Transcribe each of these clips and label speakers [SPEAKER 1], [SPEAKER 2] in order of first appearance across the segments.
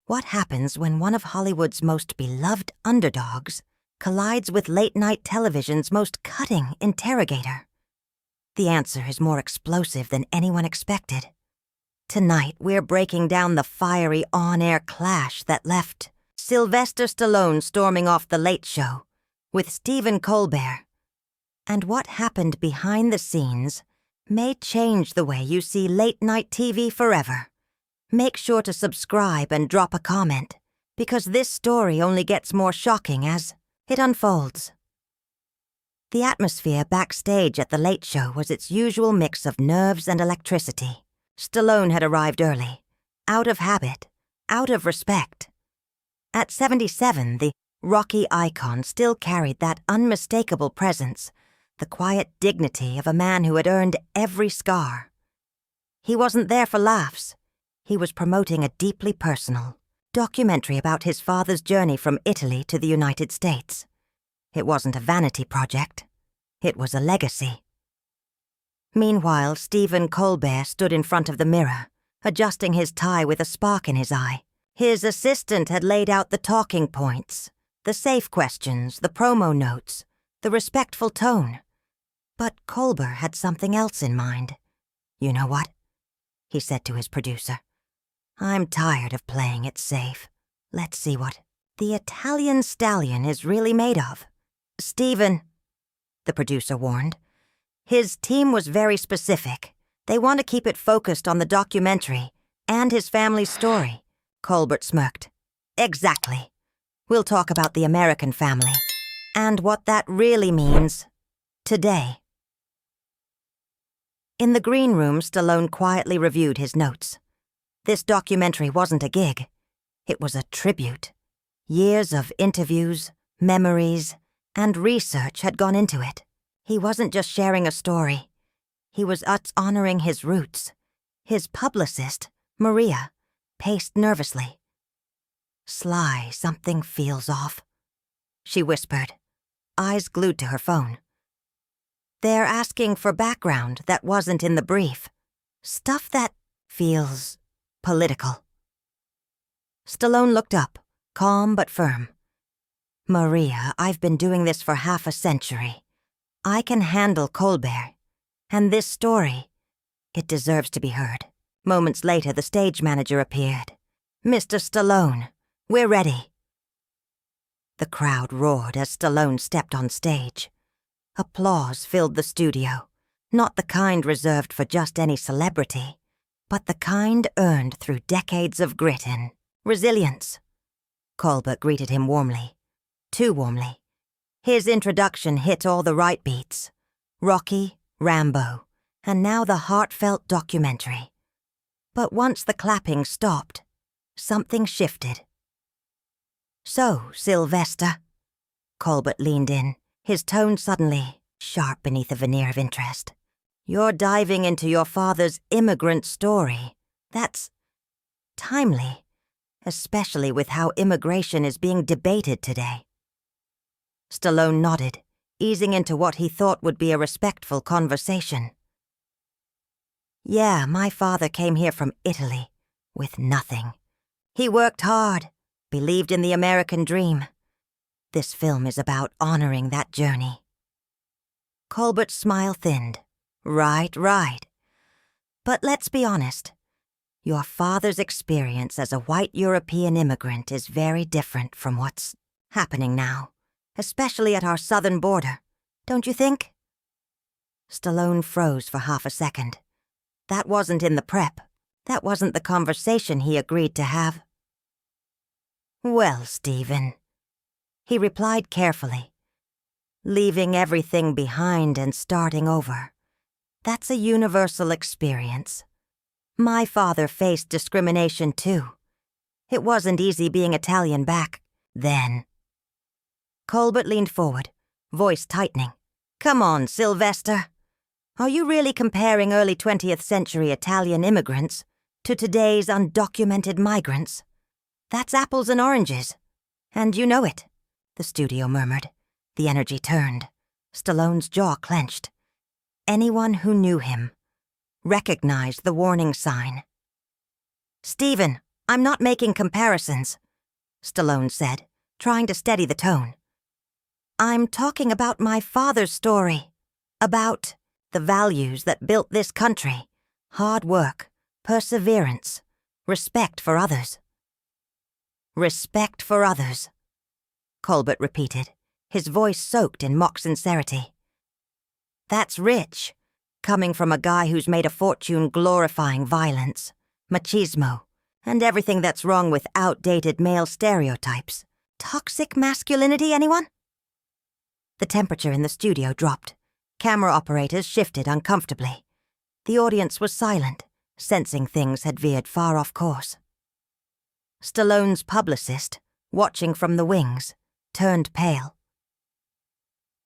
[SPEAKER 1] What happens when one of Hollywood's most beloved underdogs collides with late-night television's most cutting interrogator? The answer is more explosive than anyone expected. Tonight, we're breaking down the fiery on-air clash that left Sylvester Stallone storming off The Late Show with Stephen Colbert. And what happened behind the scenes may change the way you see late-night TV forever. Make sure to subscribe and drop a comment, because this story only gets more shocking as it unfolds. The atmosphere backstage at The Late Show was its usual mix of nerves and electricity. Stallone had arrived early, out of habit, out of respect. At 77, the Rocky icon still carried that unmistakable presence, the quiet dignity of a man who had earned every scar. He wasn't there for laughs. He was promoting a deeply personal documentary about his father's journey from Italy to the United States. It wasn't a vanity project. It was a legacy. Meanwhile, Stephen Colbert stood in front of the mirror, adjusting his tie with a spark in his eye. His assistant had laid out the talking points, the safe questions, the promo notes, the respectful tone. But Colbert had something else in mind. "You know what?" he said to his producer. "I'm tired of playing it safe. Let's see what the Italian stallion is really made of." "Stephen," the producer warned. His team was very specific. They want to keep it focused on the documentary and his family's story. Colbert smirked. "Exactly. We'll talk about the American family and what that really means today." In the green room, Stallone quietly reviewed his notes. This documentary wasn't a gig. It was a tribute. Years of interviews, memories, and research had gone into it. He wasn't just sharing a story. He was honoring his roots. His publicist, Maria, paced nervously. "Sly, something feels off," she whispered, eyes glued to her phone. "They're asking for background that wasn't in the brief. Stuff that feels political." Stallone looked up, calm but firm. "Maria, I've been doing this for half a century. I can handle Colbert. And this story, it deserves to be heard." Moments later, the stage manager appeared. "Mr. Stallone, we're ready." The crowd roared as Stallone stepped on stage. Applause filled the studio, not the kind reserved for just any celebrity, but the kind earned through decades of grit and resilience. Colbert greeted him warmly, too warmly. His introduction hit all the right beats. Rocky, Rambo, and now the heartfelt documentary. But once the clapping stopped, something shifted. "So, Sylvester," Colbert leaned in, his tone suddenly sharp beneath a veneer of interest. "You're diving into your father's immigrant story. That's timely, especially with how immigration is being debated today." Stallone nodded, easing into what he thought would be a respectful conversation. "Yeah, my father came here from Italy with nothing. He worked hard, believed in the American dream. This film is about honoring that journey." Colbert's smile thinned. Right. But let's be honest. Your father's experience as a white European immigrant is very different from what's happening now, especially at our southern border, don't you think? Stallone froze for half a second. That wasn't in the prep. That wasn't the conversation he agreed to have. "Well, Stephen," he replied carefully, "leaving everything behind and starting over. That's a universal experience. My father faced discrimination too. It wasn't easy being Italian back then." Colbert leaned forward, voice tightening. "Come on, Sylvester. Are you really comparing early 20th century Italian immigrants to today's undocumented migrants? That's apples and oranges. And you know it," the studio murmured. The energy turned. Stallone's jaw clenched. Anyone who knew him recognized the warning sign. "Stephen, I'm not making comparisons, Stallone said, trying to steady the tone. I'm talking about my father's story, about the values that built this country: hard work, perseverance, respect for others. Respect for others, Colbert repeated, his voice soaked in mock sincerity. That's rich, coming from a guy who's made a fortune glorifying violence, machismo, and everything that's wrong with outdated male stereotypes. Toxic masculinity, anyone? The temperature in the studio dropped. Camera operators shifted uncomfortably. The audience was silent, sensing things had veered far off course. Stallone's publicist, watching from the wings, turned pale.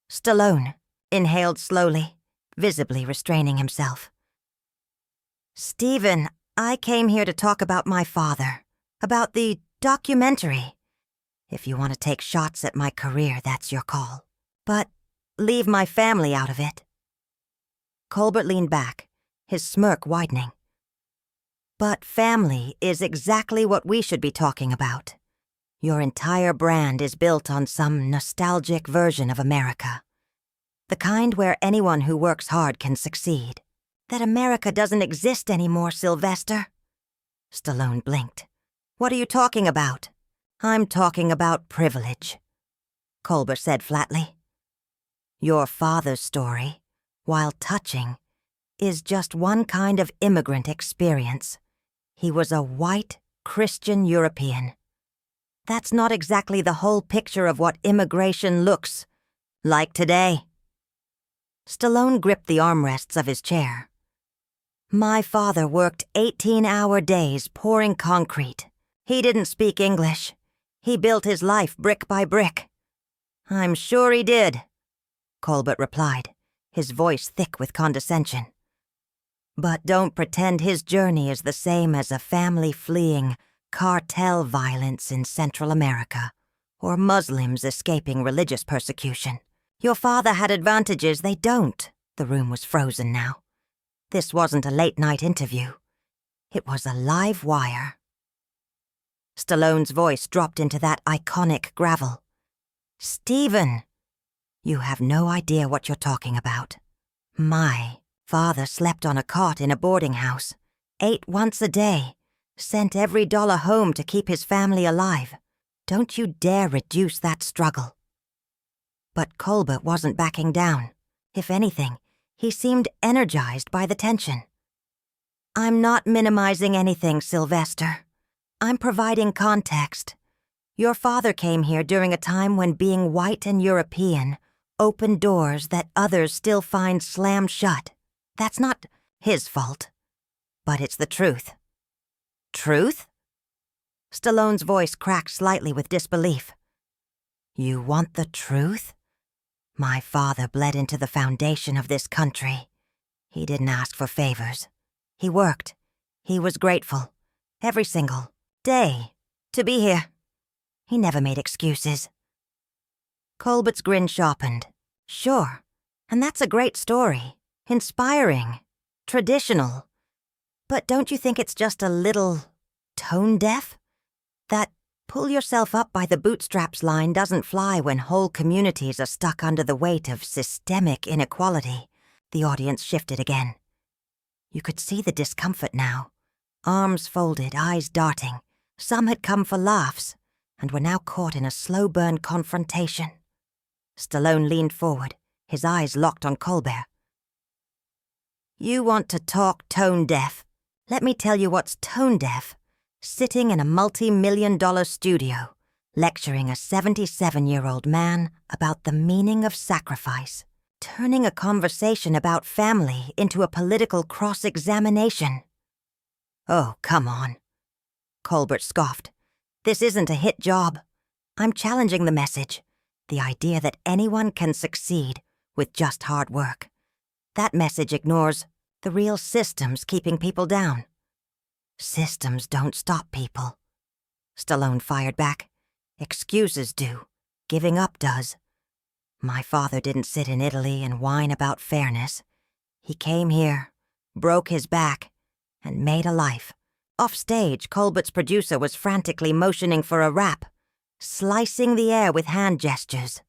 [SPEAKER 1] Stallone inhaled slowly, visibly restraining himself. Stephen, I came here to talk about my father, about the documentary. If you want to take shots at my career, that's your call. But leave my family out of it. Colbert leaned back, his smirk widening. But family is exactly what we should be talking about. Your entire brand is built on some nostalgic version of America. The kind where anyone who works hard can succeed. That America doesn't exist anymore, Sylvester. Stallone blinked. What are you talking about? I'm talking about privilege, Colbert said flatly. Your father's story, while touching, is just one kind of immigrant experience. He was a white Christian European. That's not exactly the whole picture of what immigration looks like today. Stallone gripped the armrests of his chair. My father worked 18-hour days pouring concrete. He didn't speak English. He built his life brick by brick. I'm sure he did, Colbert replied, his voice thick with condescension. But don't pretend his journey is the same as a family fleeing cartel violence in Central America, or Muslims escaping religious persecution. Your father had advantages they don't. The room was frozen now. This wasn't a late-night interview. It was a live wire. Stallone's voice dropped into that iconic gravel. Stephen, you have no idea what you're talking about. My father slept on a cot in a boarding house, ate once a day, sent every dollar home to keep his family alive. Don't you dare reduce that struggle. But Colbert wasn't backing down. If anything, he seemed energized by the tension. I'm not minimizing anything, Sylvester. I'm providing context. Your father came here during a time when being white and European opened doors that others still find slammed shut. That's not his fault. But it's the truth. Truth? Stallone's voice cracked slightly with disbelief. You want the truth? My father bled into the foundation of this country. He didn't ask for favors. He worked. He was grateful. Every single day to be here. He never made excuses. Colbert's grin sharpened. Sure, and that's a great story. Inspiring. Traditional. But don't you think it's just a little tone-deaf? That pull yourself up by the bootstraps line doesn't fly when whole communities are stuck under the weight of systemic inequality. The audience shifted again. You could see the discomfort now. Arms folded, eyes darting. Some had come for laughs, and were now caught in a slow-burn confrontation. Stallone leaned forward, his eyes locked on Colbert. You want to talk tone-deaf? Let me tell you what's tone-deaf. Sitting in a multi-million-dollar studio, lecturing a 77-year-old man about the meaning of sacrifice, turning a conversation about family into a political cross-examination. Oh, come on, Colbert scoffed. This isn't a hit job. I'm challenging the message, the idea that anyone can succeed with just hard work. That message ignores the real systems keeping people down. Systems don't stop people. Stallone fired back. Excuses do. Giving up does. My father didn't sit in Italy and whine about fairness. He came here, broke his back, and made a life, Offstage, Colbert's producer was frantically motioning for a rap, slicing the air with hand gestures.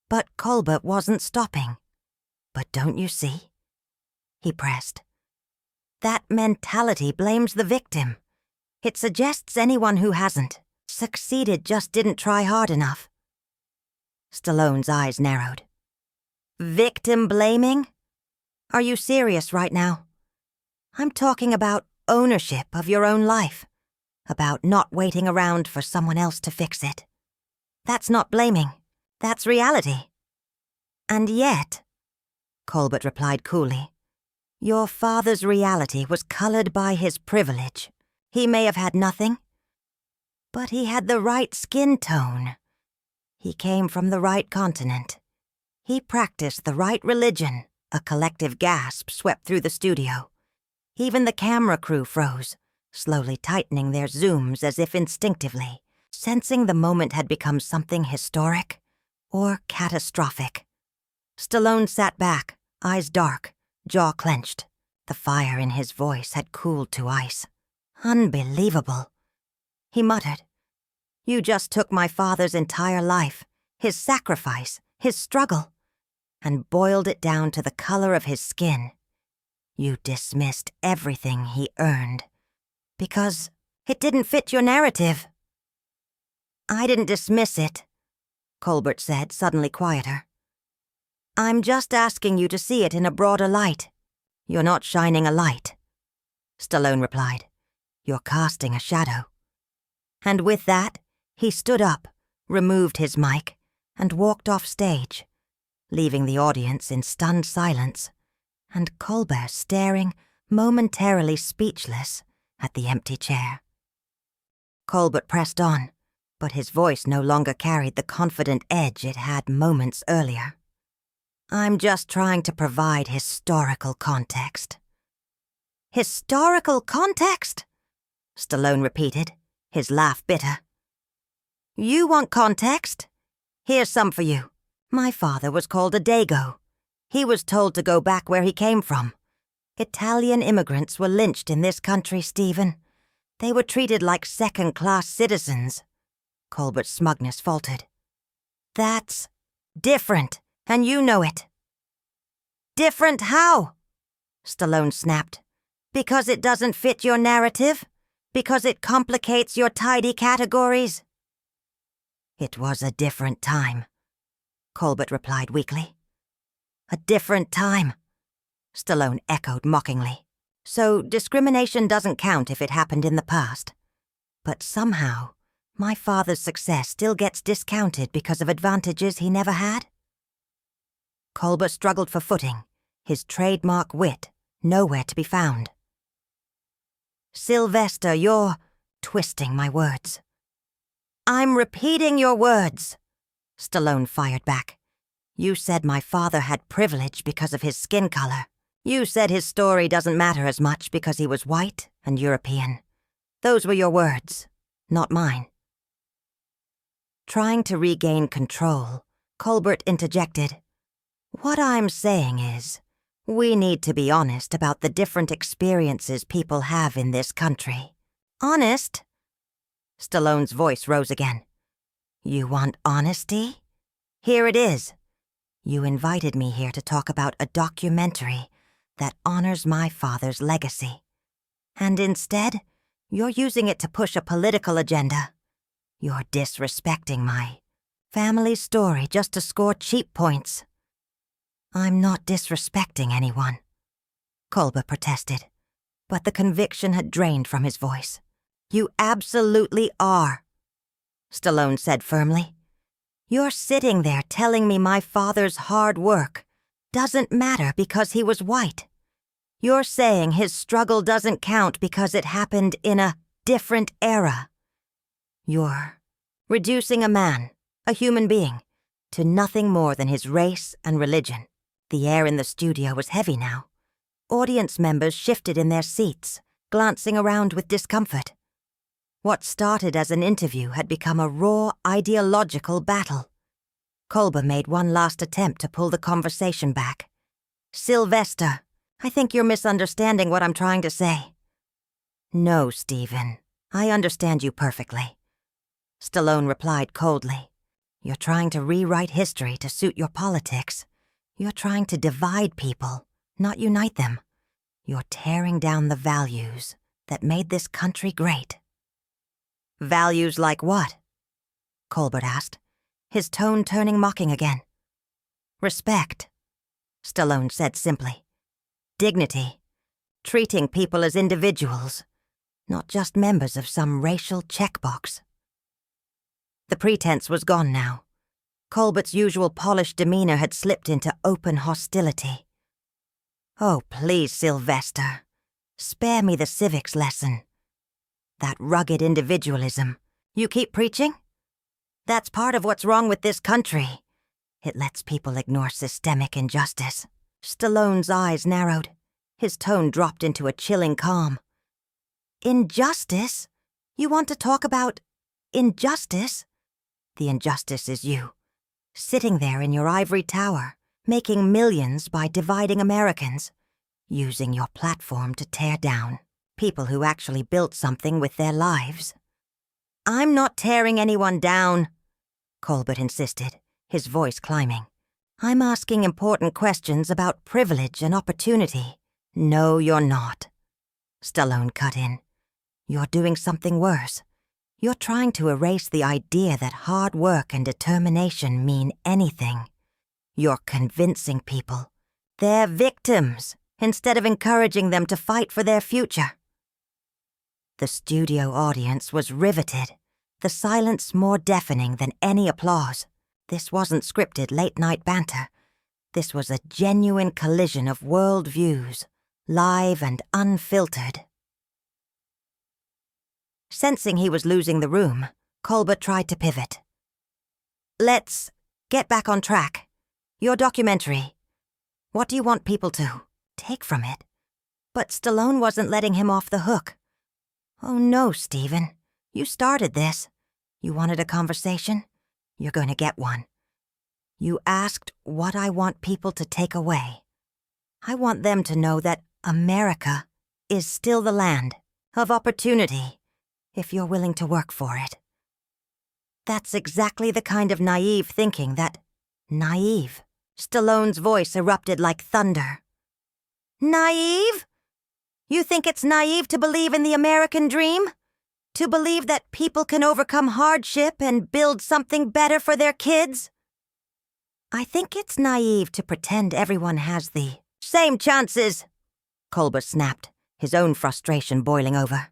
[SPEAKER 1] But Colbert wasn't stopping. "But don't you see?" he pressed. "That mentality blames the victim. It suggests anyone who hasn't succeeded just didn't try hard enough." Stallone's eyes narrowed. "Victim blaming? Are you serious right now? I'm talking about ownership of your own life, about not waiting around for someone else to fix it. That's not blaming. That's reality." "And yet," Colbert replied coolly, "your father's reality was colored by his privilege. He may have had nothing, but he had the right skin tone. He came from the right continent. He practiced the right religion." A collective gasp swept through the studio. Even the camera crew froze, slowly tightening their zooms as if instinctively, sensing the moment had become something historic or catastrophic. Stallone sat back, eyes dark, jaw clenched. The fire in his voice had cooled to ice. "Unbelievable," he muttered. "You just took my father's entire life, his sacrifice, his struggle, and boiled it down to the color of his skin. You dismissed everything he earned because it didn't fit your narrative." "I didn't dismiss it," Colbert said, suddenly quieter. "I'm just asking you to see it in a broader light." "You're not shining a light," Stallone replied. "You're casting a shadow." And with that, he stood up, removed his mic, and walked off stage, leaving the audience in stunned silence, and Colbert staring, momentarily speechless, at the empty chair. Colbert pressed on, but his voice no longer carried the confident edge it had moments earlier. "I'm just trying to provide historical context." "Historical context?" Stallone repeated, his laugh bitter. "You want context? Here's some for you. My father was called a Dago. He was told to go back where he came from. Italian immigrants were lynched in this country, Stephen. They were treated like second-class citizens." Colbert's smugness faltered. "That's different, and you know it." "Different how?" Stallone snapped. "Because it doesn't fit your narrative? Because it complicates your tidy categories?" "It was a different time," Colbert replied weakly. "A different time," Stallone echoed mockingly. "So discrimination doesn't count if it happened in the past. But somehow, my father's success still gets discounted because of advantages he never had?" Colbert struggled for footing, his trademark wit nowhere to be found. "Sylvester, you're twisting my words." "I'm repeating your words," Stallone fired back. "You said my father had privilege because of his skin color. You said his story doesn't matter as much because he was white and European. Those were your words, not mine." Trying to regain control, Colbert interjected, "What I'm saying is, we need to be honest about the different experiences people have in this country." "Honest?" Stallone's voice rose again. "You want honesty? Here it is. You invited me here to talk about a documentary that honors my father's legacy. And instead, you're using it to push a political agenda. You're disrespecting my family story just to score cheap points." "I'm not disrespecting anyone," Colbert protested, but the conviction had drained from his voice. "You absolutely are," Stallone said firmly. "You're sitting there telling me my father's hard work doesn't matter because he was white. You're saying his struggle doesn't count because it happened in a different era. You're reducing a man, a human being, to nothing more than his race and religion." The air in the studio was heavy now. Audience members shifted in their seats, glancing around with discomfort. What started as an interview had become a raw ideological battle. Colbert made one last attempt to pull the conversation back. "Sylvester, I think you're misunderstanding what I'm trying to say." No, Stephen. I understand you perfectly. Stallone replied coldly. You're trying to rewrite history to suit your politics. You're trying to divide people, not unite them. You're tearing down the values that made this country great. Values like what? Colbert asked, his tone turning mocking again. Respect, Stallone said simply. Dignity. Treating people as individuals, not just members of some racial checkbox. The pretense was gone now. Colbert's usual polished demeanor had slipped into open hostility. Oh, please, Sylvester. Spare me the civics lesson. That rugged individualism. You keep preaching? That's part of what's wrong with this country. It lets people ignore systemic injustice. Stallone's eyes narrowed. His tone dropped into a chilling calm. Injustice? You want to talk about injustice? The injustice is you, sitting there in your ivory tower, making millions by dividing Americans, using your platform to tear down people who actually built something with their lives. I'm not tearing anyone down, Colbert insisted, his voice climbing. I'm asking important questions about privilege and opportunity. No, you're not, Stallone cut in. You're doing something worse. You're trying to erase the idea that hard work and determination mean anything. You're convincing people they're victims instead of encouraging them to fight for their future. The studio audience was riveted, the silence more deafening than any applause. This wasn't scripted late-night banter. This was a genuine collision of world views, live and unfiltered. Sensing he was losing the room, Colbert tried to pivot. Let's get back on track. Your documentary. What do you want people to take from it? But Stallone wasn't letting him off the hook. Oh no, Stephen. You started this. You wanted a conversation? You're going to get one. You asked what I want people to take away. I want them to know that America is still the land of opportunity, if you're willing to work for it. That's exactly the kind of naive thinking that... Naive? Stallone's voice erupted like thunder. Naive? You think it's naive to believe in the American dream? To believe that people can overcome hardship and build something better for their kids? I think it's naive to pretend everyone has the same chances, Colbert snapped, his own frustration boiling over.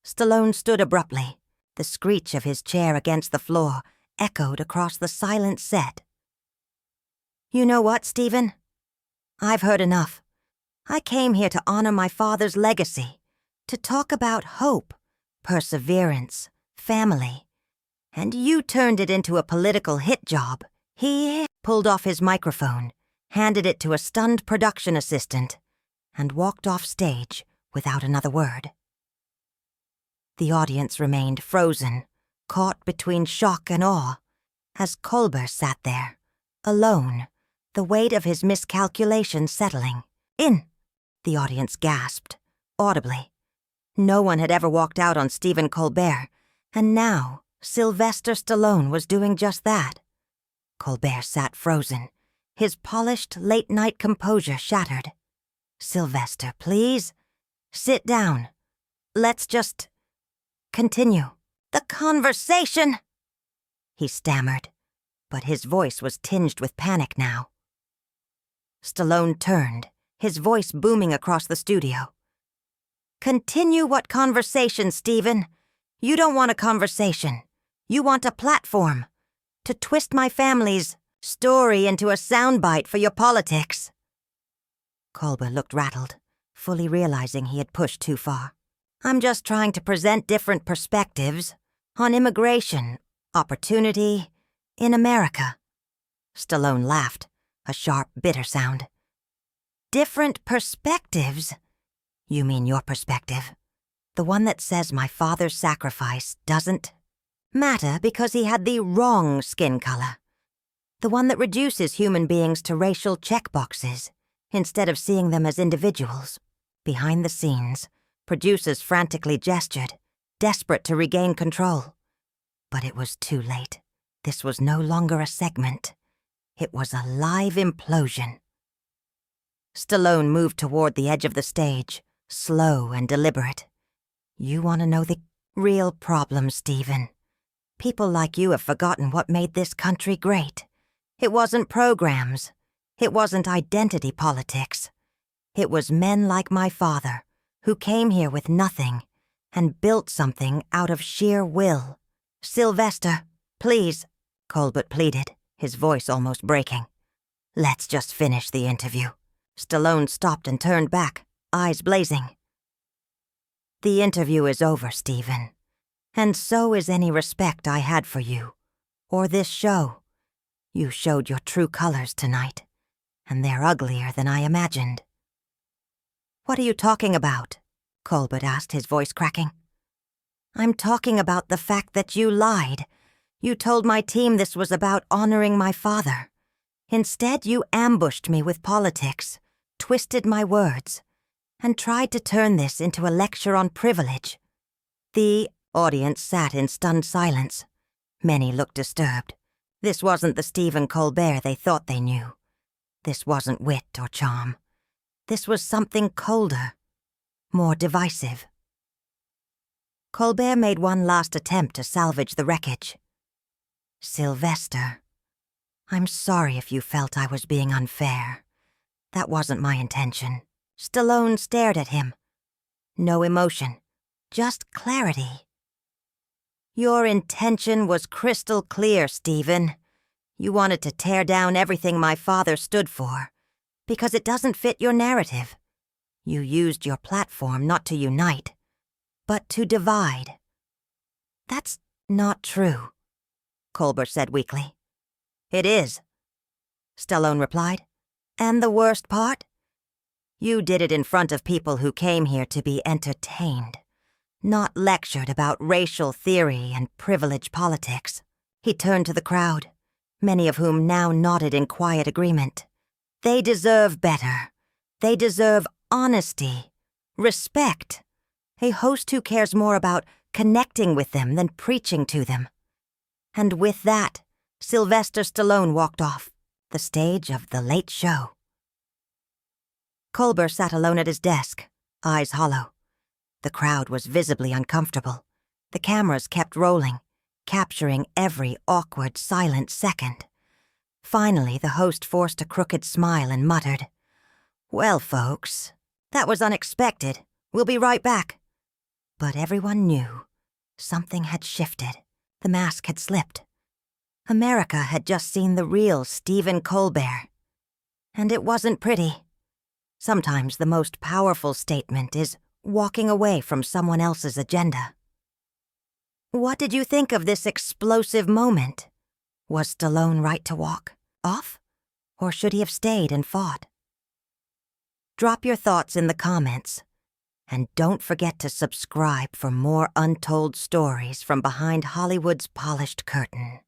[SPEAKER 1] Stallone stood abruptly. The screech of his chair against the floor echoed across the silent set. You know what, Stephen? I've heard enough. I came here to honor my father's legacy, to talk about hope, perseverance, family. And you turned it into a political hit job. He pulled off his microphone, handed it to a stunned production assistant, and walked off stage without another word. The audience remained frozen, caught between shock and awe, as Colbert sat there, alone, the weight of his miscalculation settling. In, the audience gasped, audibly. No one had ever walked out on Stephen Colbert, and now Sylvester Stallone was doing just that. Colbert sat frozen, his polished late-night composure shattered. Sylvester, please, sit down. Let's just continue the conversation, he stammered, but his voice was tinged with panic now. Stallone turned, his voice booming across the studio. Continue what conversation, Stephen? You don't want a conversation. You want a platform. To twist my family's story into a soundbite for your politics. Colbert looked rattled, fully realizing he had pushed too far. I'm just trying to present different perspectives on immigration, opportunity, in America. Stallone laughed, a sharp, bitter sound. Different perspectives? You mean your perspective? The one that says my father's sacrifice doesn't matter because he had the wrong skin color. The one that reduces human beings to racial checkboxes instead of seeing them as individuals. Behind the scenes, Producers frantically gestured, desperate to regain control. But it was too late. This was no longer a segment. It was a live implosion. Stallone moved toward the edge of the stage, slow and deliberate. You want to know the real problem, Stephen? People like you have forgotten what made this country great. It wasn't programs. It wasn't identity politics. It was men like my father, who came here with nothing and built something out of sheer will. Sylvester, please, Colbert pleaded, his voice almost breaking. Let's just finish the interview. Stallone stopped and turned back, eyes blazing. The interview is over, Stephen. And so is any respect I had for you, or this show. You showed your true colors tonight, and they're uglier than I imagined. What are you talking about? Colbert asked, his voice cracking. I'm talking about the fact that you lied. You told my team this was about honoring my father. Instead, you ambushed me with politics, twisted my words, and tried to turn this into a lecture on privilege. The audience sat in stunned silence. Many looked disturbed. This wasn't the Stephen Colbert they thought they knew. This wasn't wit or charm. This was something colder, more divisive. Colbert made one last attempt to salvage the wreckage. Sylvester, I'm sorry if you felt I was being unfair. That wasn't my intention. Stallone stared at him. No emotion, just clarity. Your intention was crystal clear, Stephen. You wanted to tear down everything my father stood for, because it doesn't fit your narrative. You used your platform not to unite, but to divide. That's not true, Colbert said weakly. It is, Stallone replied. And the worst part? You did it in front of people who came here to be entertained, not lectured about racial theory and privilege politics. He turned to the crowd, many of whom now nodded in quiet agreement. They deserve better. They deserve honesty, respect. A host who cares more about connecting with them than preaching to them. And with that, Sylvester Stallone walked off, the stage of The Late Show. Colbert sat alone at his desk, eyes hollow. The crowd was visibly uncomfortable. The cameras kept rolling, capturing every awkward, silent second. Finally, the host forced a crooked smile and muttered, "Well, folks, that was unexpected. We'll be right back." But everyone knew. Something had shifted. The mask had slipped. America had just seen the real Stephen Colbert. And it wasn't pretty. Sometimes the most powerful statement is walking away from someone else's agenda. What did you think of this explosive moment? Was Stallone right to walk off? Or should he have stayed and fought? Drop your thoughts in the comments. And don't forget to subscribe for more untold stories from behind Hollywood's polished curtain.